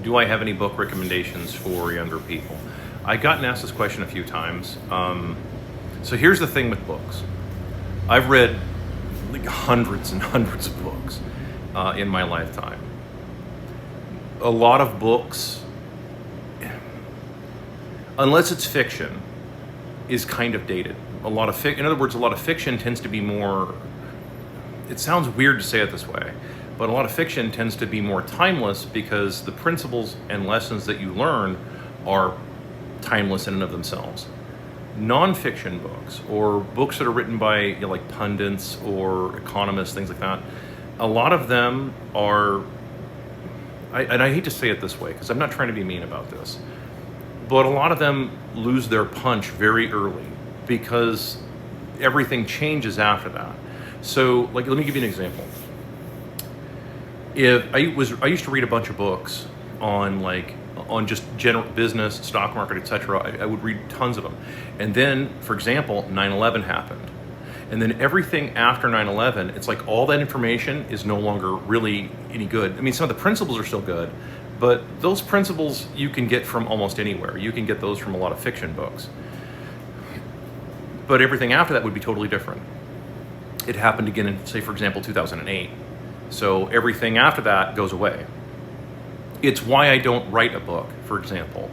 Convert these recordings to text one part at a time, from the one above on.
Do I have any book recommendations for younger people? I've gotten asked this question a few times. So here's the thing with books. I've read like hundreds and hundreds of books in my lifetime. A lot of books, unless it's fiction, is kind of dated. In other words, a lot of fiction tends to be more, it sounds weird to say it this way, but a lot of fiction tends to be more timeless because the principles and lessons that you learn are timeless in and of themselves. Non-fiction books, or books that are written by like pundits or economists, things like that, a lot of them are, and I hate to say it this way because I'm not trying to be mean about this, but a lot of them lose their punch very early because everything changes after that. So, like, let me give you an example. I used to read a bunch of books on just general business, stock market, etc. I would read tons of them. And then, for example, 9/11 happened. And then everything after 9/11, it's like all that information is no longer really any good. I mean, some of the principles are still good, but those principles you can get from almost anywhere. You can get those from a lot of fiction books. But everything after that would be totally different. It happened again in, say, for example, 2008. So everything after that goes away. It's why I don't write a book, for example.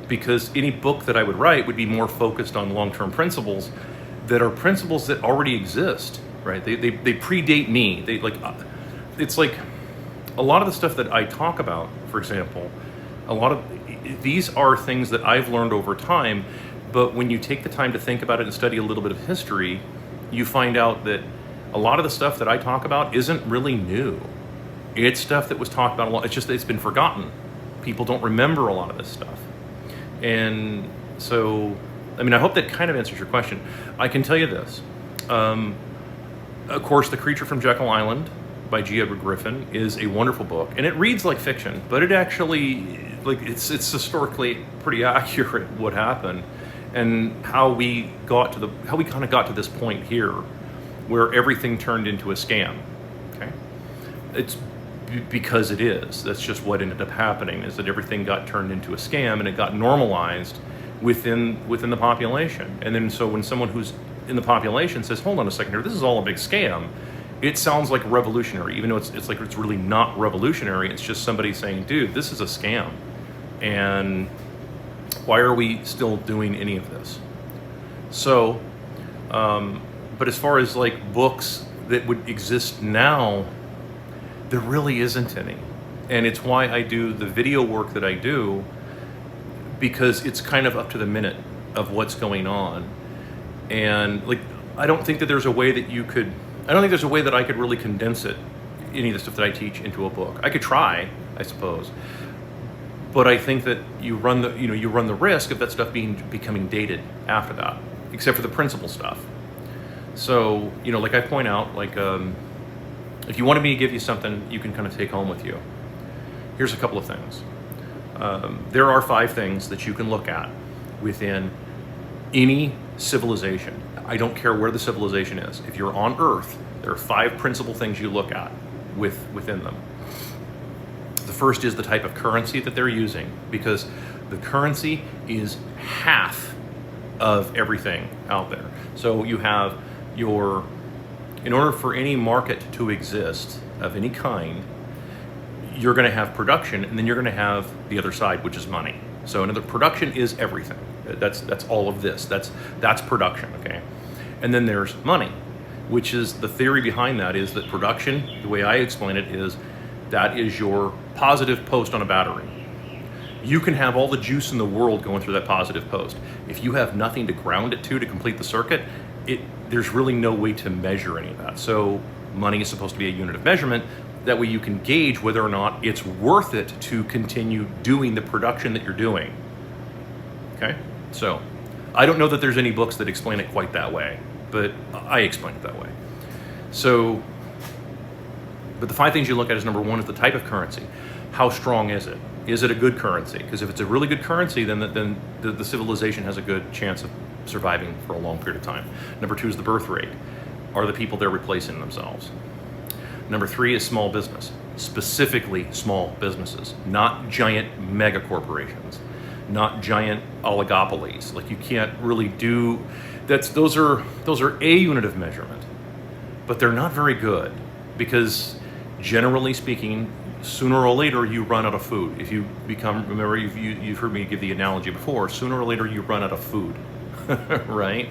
Because any book that I would write would be more focused on long-term principles that are principles that already exist, right? They predate me. It's like a lot of the stuff that I talk about, for example, a lot of these are things that I've learned over time, but when you take the time to think about it and study a little bit of history, you find out that a lot of the stuff that I talk about isn't really new. It's stuff that was talked about a lot. It's just that it's been forgotten. People don't remember a lot of this stuff. And so, I mean, I hope that kind of answers your question. I can tell you this. Of course, The Creature from Jekyll Island by G. Edward Griffin is a wonderful book. And it reads like fiction, but it actually, it's historically pretty accurate what happened and how we kind of got to this point here where everything turned into a scam. Okay? It's because it is. That's just what ended up happening, is that everything got turned into a scam and it got normalized within the population. And then so when someone who's in the population says, hold on a second here, this is all a big scam, it sounds like revolutionary, even though it's like it's really not revolutionary. It's just somebody saying, dude, this is a scam. And why are we still doing any of this? So, but as far as like books that would exist now, there really isn't any. And it's why I do the video work that I do, because it's kind of up to the minute of what's going on. And like, I don't think there's a way that I could really condense any of the stuff that I teach into a book. I could try, I suppose. But I think that you run the risk of that stuff becoming dated after that, except for the principal stuff. So, like I point out, if you wanted me to give you something you can kind of take home with you, here's a couple of things. There are 5 things that you can look at within any civilization. I don't care where the civilization is. If you're on Earth, there are 5 principal things you look at within them. The first is the type of currency that they're using, because the currency is half of everything out there. So you have in order for any market to exist of any kind, you're going to have production, and then you're going to have the other side, which is money. So another production is everything. That's all of this. That's production, okay? And then there's money, which is the theory behind that is that production, the way I explain it, is that is your positive post on a battery. You can have all the juice in the world going through that positive post. If you have nothing to ground it to complete the circuit, there's really no way to measure any of that. So money is supposed to be a unit of measurement. That way you can gauge whether or not it's worth it to continue doing the production that you're doing. Okay? So I don't know that there's any books that explain it quite that way, but I explain it that way. So, but the 5 things you look at is, number 1 is the type of currency. How strong is it? Is it a good currency? Because if it's a really good currency, then the civilization has a good chance of surviving for a long period of time. Number 2 is the birth rate. Are the people there replacing themselves? Number 3 is small business. specifically small businesses, not giant mega corporations, not giant oligopolies. Like, you can't really do those are a unit of measurement, but they're not very good, because generally speaking, sooner or later you run out of food. If you remember, you've heard me give the analogy before, sooner or later you run out of food, right?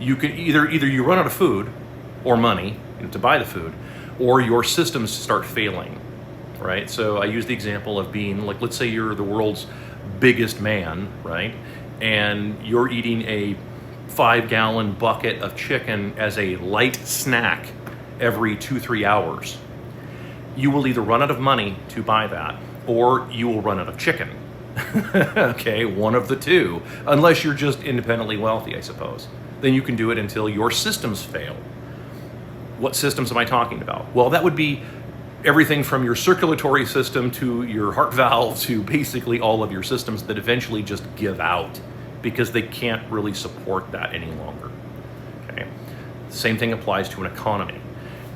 You can either you run out of food or money, to buy the food, or your systems start failing, right? So I use the example of being, like, let's say you're the world's biggest man, right? And you're eating a 5-gallon bucket of chicken as a light snack every 2-3 hours. You will either run out of money to buy that, or you will run out of chicken. Okay, one of the two, unless you're just independently wealthy, I suppose. Then you can do it until your systems fail. What systems am I talking about? Well, that would be everything from your circulatory system to your heart valve to basically all of your systems that eventually just give out because they can't really support that any longer. Okay. Same thing applies to an economy.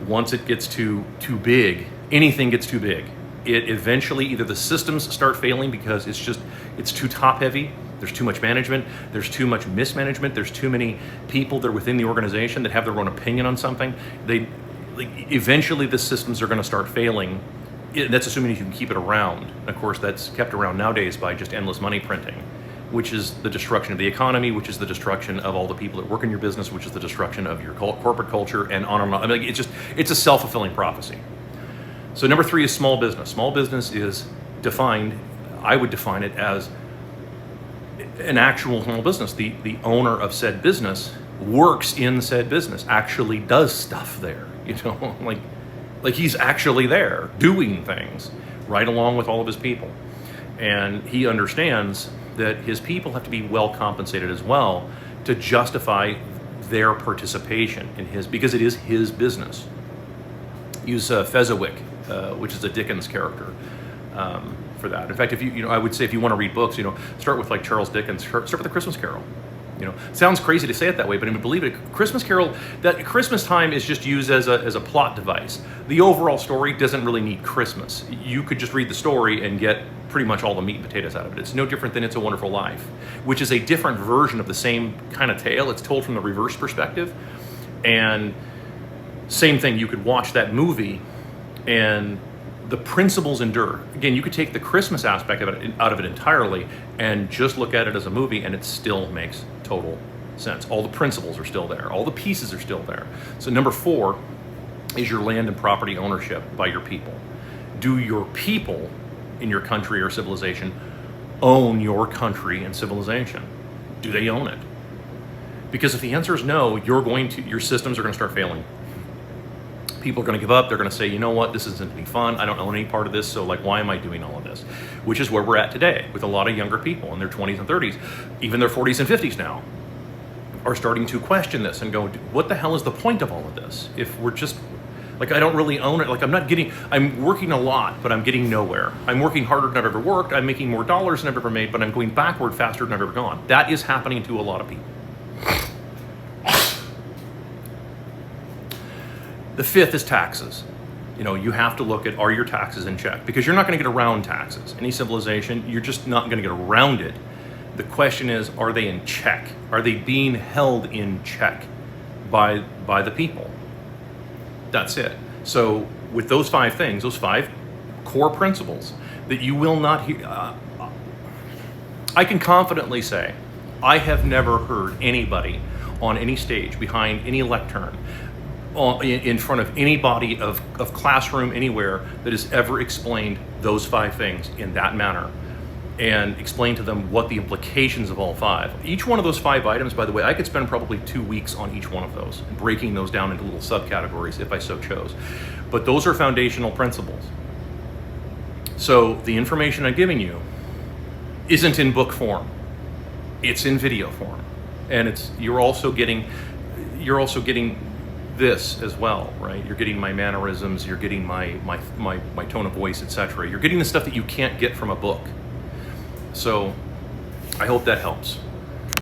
Once it gets too big, anything gets too big, it eventually, either the systems start failing because it's too top heavy, there's too much management, there's too much mismanagement, there's too many people that are within the organization that have their own opinion on something. Eventually the systems are going to start failing. That's assuming you can keep it around. Of course, that's kept around nowadays by just endless money printing, which is the destruction of the economy, which is the destruction of all the people that work in your business, which is the destruction of your corporate culture, and on and on. I mean, it's a self-fulfilling prophecy. So number 3 is small business. Small business is defined, I would define it as an actual small business. The owner of said business works in said business, actually does stuff there, like he's actually there doing things right along with all of his people. And he understands that his people have to be well compensated as well to justify their participation in because it is his business. Use Fezziwig, which is a Dickens character, for that. In fact, if I would say if you want to read books, start with like Charles Dickens. Start with The Christmas Carol. Sounds crazy to say it that way, but I mean, believe it. Christmas Carol, that Christmas time is just used as a plot device. The overall story doesn't really need Christmas. You could just read the story and get pretty much all the meat and potatoes out of it. It's no different than It's a Wonderful Life, which is a different version of the same kind of tale. It's told from the reverse perspective, and same thing. You could watch that movie, and the principles endure. Again, you could take the Christmas aspect of it out of it entirely and just look at it as a movie, and it still makes total sense. All the principles are still there. All the pieces are still there. So number 4 is your land and property ownership by your people. Do your people in your country or civilization own your country and civilization? Do they own it? Because if the answer is no, your systems are going to start failing. People are going to give up. They're going to say, you know what, this isn't any fun. I don't own any part of this, so why am I doing all of this? Which is where we're at today with a lot of younger people in their 20s and 30s, even their 40s and 50s now, are starting to question this and go, what the hell is the point of all of this? If we're just, I don't really own it. I'm working a lot, but I'm getting nowhere. I'm working harder than I've ever worked. I'm making more dollars than I've ever made, but I'm going backward faster than I've ever gone. That is happening to a lot of people. The 5th is taxes. You have to look at, are your taxes in check? Because you're not going to get around taxes. Any civilization, you're just not going to get around it. The question is, are they in check? Are they being held in check by the people? That's it. So with those 5 things, those 5 core principles that you will not hear, I can confidently say, I have never heard anybody on any stage, behind any lectern, in front of any body of classroom anywhere that has ever explained those 5 things in that manner and explained to them what the implications of all 5. Each one of those 5 items, by the way, I could spend probably 2 weeks on each one of those, breaking those down into little subcategories if I so chose. But those are foundational principles. So the information I'm giving you isn't in book form. It's in video form. And you're also getting this as well, right? You're getting my mannerisms, you're getting my tone of voice, etc. You're getting the stuff that you can't get from a book. So I hope that helps.